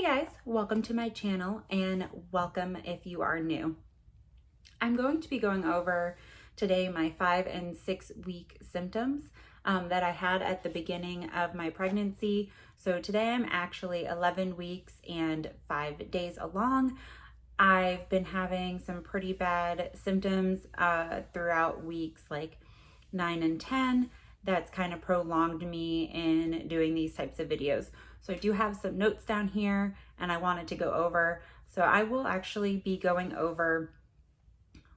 guys, welcome to my channel and welcome if you are new. I'm going to be going over today my 5 and 6 week symptoms that I had at the beginning of my pregnancy. So today I'm actually 11 weeks and 5 days along. I've been having some pretty bad symptoms throughout weeks like 9 and 10. That's kind of prolonged me in doing these types of videos. So I do have some notes down here and I wanted to go over. So I will actually be going over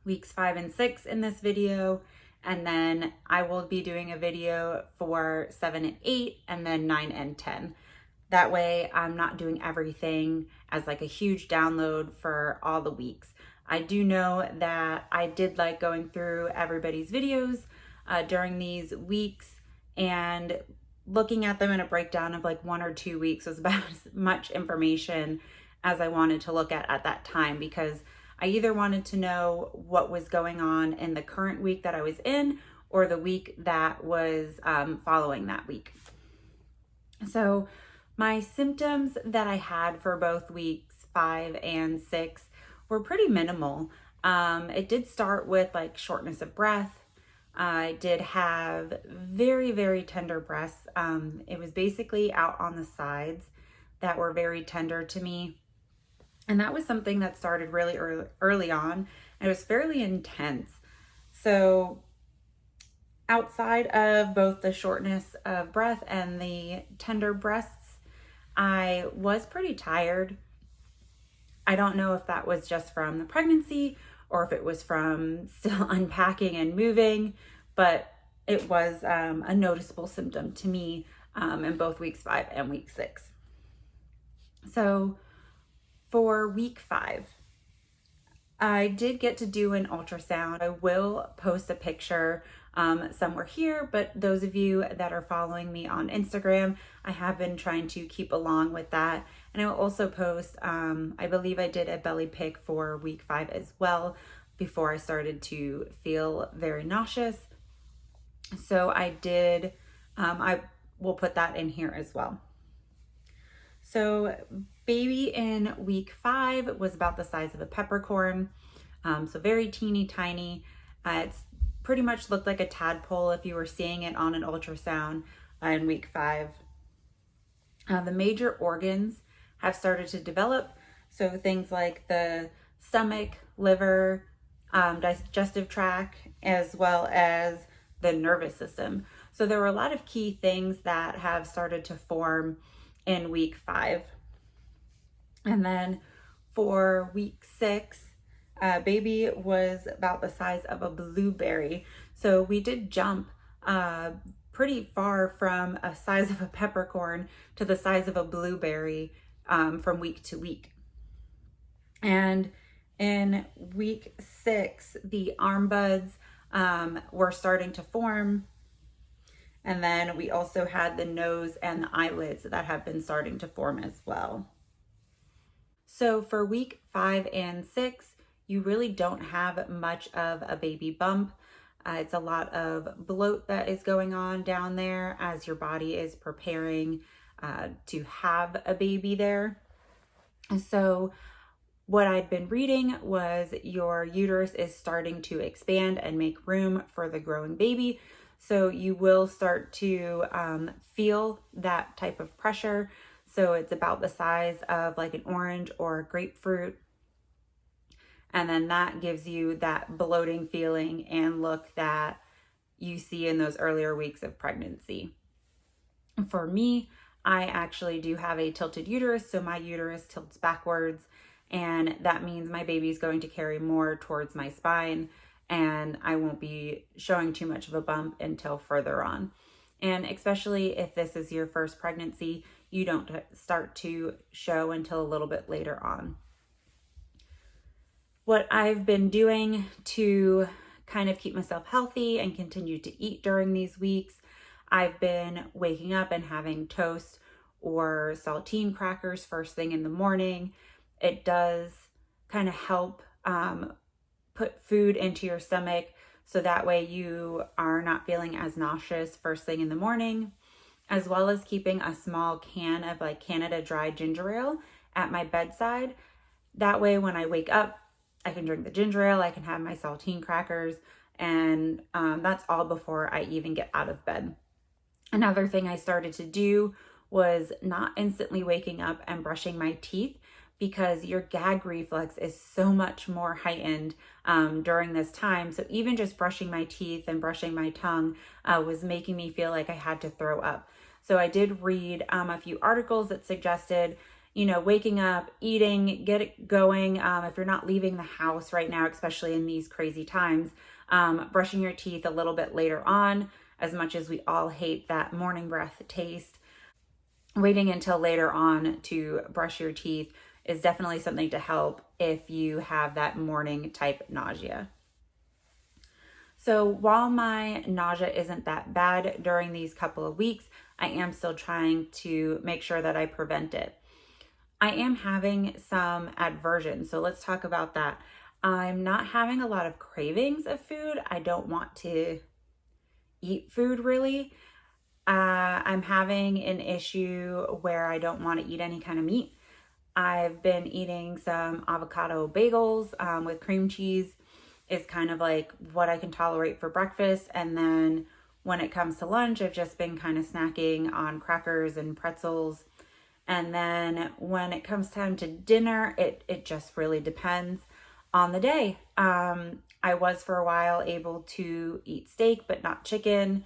weeks 5 and 6 in this video, and then I will be doing a video for 7 and 8 and then 9 and 10. That way I'm not doing everything as like a huge download for all the weeks. I do know that I did like going through everybody's videos during these weeks, and looking at them in a breakdown of like 1 or 2 weeks was about as much information as I wanted to look at that time, because I either wanted to know what was going on in the current week that I was in or the week that was following that week. So my symptoms that I had for both weeks 5 and 6 were pretty minimal. It did start with like shortness of breath. I did have very, very tender breasts. It was basically out on the sides that were very tender to me. And that was something that started really early on. It was fairly intense. So outside of both the shortness of breath and the tender breasts, I was pretty tired. I don't know if that was just from the pregnancy or if it was from still unpacking and moving, but it was a noticeable symptom to me in both weeks 5 and week 6. So for week 5, I did get to do an ultrasound. I will post a picture somewhere here, but those of you that are following me on Instagram, I have been trying to keep along with that. And I will also post, I believe I did a belly pic for week 5 as well before I started to feel very nauseous. So I did, I will put that in here as well. So baby in week 5 was about the size of a peppercorn. So very teeny tiny. It's pretty much looked like a tadpole if you were seeing it on an ultrasound in week 5. The major organs have started to develop. So things like the stomach, liver, digestive tract, as well as the nervous system. So there were a lot of key things that have started to form in week 5. And then for week 6, baby was about the size of a blueberry. So we did jump pretty far from a size of a peppercorn to the size of a blueberry from week to week. And in week 6, the arm buds were starting to form. And then we also had the nose and the eyelids that have been starting to form as well. So for week 5 and 6, you really don't have much of a baby bump. It's a lot of bloat that is going on down there as your body is preparing to have a baby there. So what I'd been reading was your uterus is starting to expand and make room for the growing baby. So you will start to feel that type of pressure. So it's about the size of like an orange or a grapefruit. And then that gives you that bloating feeling and look that you see in those earlier weeks of pregnancy. For me, I actually do have a tilted uterus. So my uterus tilts backwards, and that means my baby is going to carry more towards my spine, and I won't be showing too much of a bump until further on. And especially if this is your first pregnancy, you don't start to show until a little bit later on. What I've been doing to kind of keep myself healthy and continue to eat during these weeks, I've been waking up and having toast or saltine crackers first thing in the morning. It does kind of help put food into your stomach so that way you are not feeling as nauseous first thing in the morning, as well as keeping a small can of like Canada dry ginger ale at my bedside. That way, when I wake up, I can drink the ginger ale, I can have my saltine crackers, and that's all before I even get out of bed. Another thing I started to do was not instantly waking up and brushing my teeth, because your gag reflex is so much more heightened during this time. So even just brushing my teeth and brushing my tongue was making me feel like I had to throw up. So I did read a few articles that suggested, waking up, eating, get it going. If you're not leaving the house right now, especially in these crazy times, brushing your teeth a little bit later on, as much as we all hate that morning breath taste. Waiting until later on to brush your teeth is definitely something to help if you have that morning type nausea. So while my nausea isn't that bad during these couple of weeks, I am still trying to make sure that I prevent it. I am having some aversion, so let's talk about that. I'm not having a lot of cravings of food. I don't want to eat food really. I'm having an issue where I don't want to eat any kind of meat. I've been eating some avocado bagels with cream cheese is kind of like what I can tolerate for breakfast. And then when it comes to lunch, I've just been kind of snacking on crackers and pretzels. And then when it comes time to dinner, it just really depends on the day. I was for a while able to eat steak, but not chicken.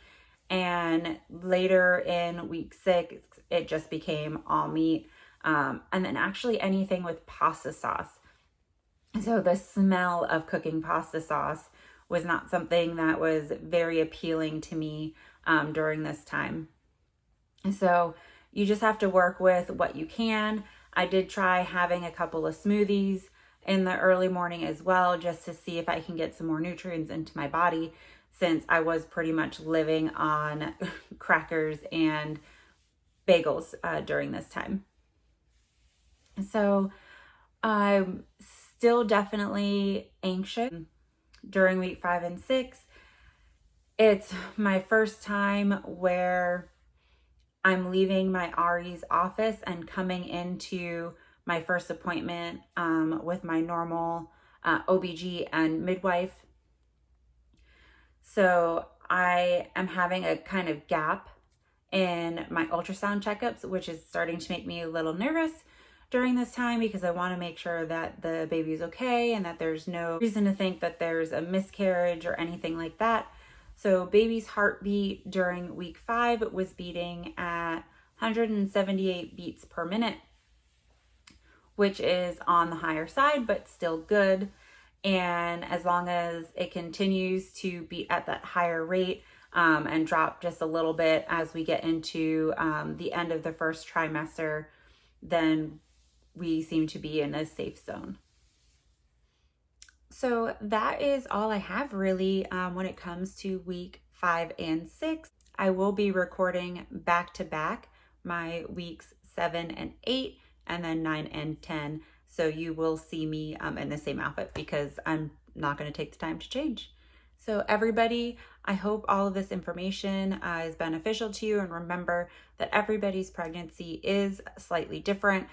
And later in week 6, it just became all meat. And then actually anything with pasta sauce. So the smell of cooking pasta sauce was not something that was very appealing to me during this time. So you just have to work with what you can. I did try having a couple of smoothies in the early morning as well, just to see if I can get some more nutrients into my body, since I was pretty much living on crackers and bagels during this time. So I'm still definitely anxious during week 5 and 6. It's my first time where I'm leaving my RE's office and coming into my first appointment with my normal OBG and midwife. So I am having a kind of gap in my ultrasound checkups, which is starting to make me a little nervous during this time, because I want to make sure that the baby is okay and that there's no reason to think that there's a miscarriage or anything like that. So baby's heartbeat during week 5 was beating at 178 beats per minute, which is on the higher side, but still good. And as long as it continues to beat at that higher rate and drop just a little bit as we get into the end of the first trimester, then we seem to be in a safe zone. So that is all I have really when it comes to week 5 and 6. I will be recording back to back my weeks 7 and 8 and then 9 and 10. So you will see me in the same outfit, because I'm not going to take the time to change. So everybody, I hope all of this information is beneficial to you. And remember that everybody's pregnancy is slightly different.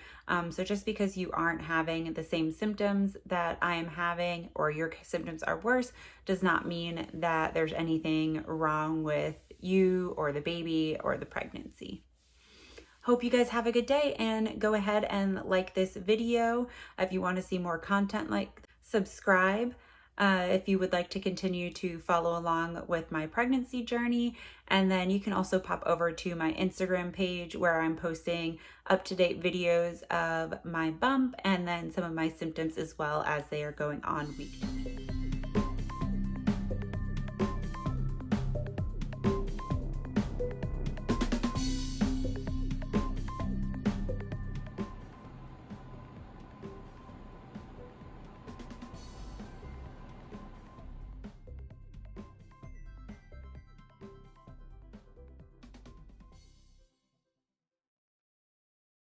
So just because you aren't having the same symptoms that I am having, or your symptoms are worse, does not mean that there's anything wrong with you or the baby or the pregnancy. Hope you guys have a good day, and go ahead and like this video if you want to see more content. Subscribe if you would like to continue to follow along with my pregnancy journey. And then you can also pop over to my Instagram page, where I'm posting up-to-date videos of my bump and then some of my symptoms as well as they are going on week to week.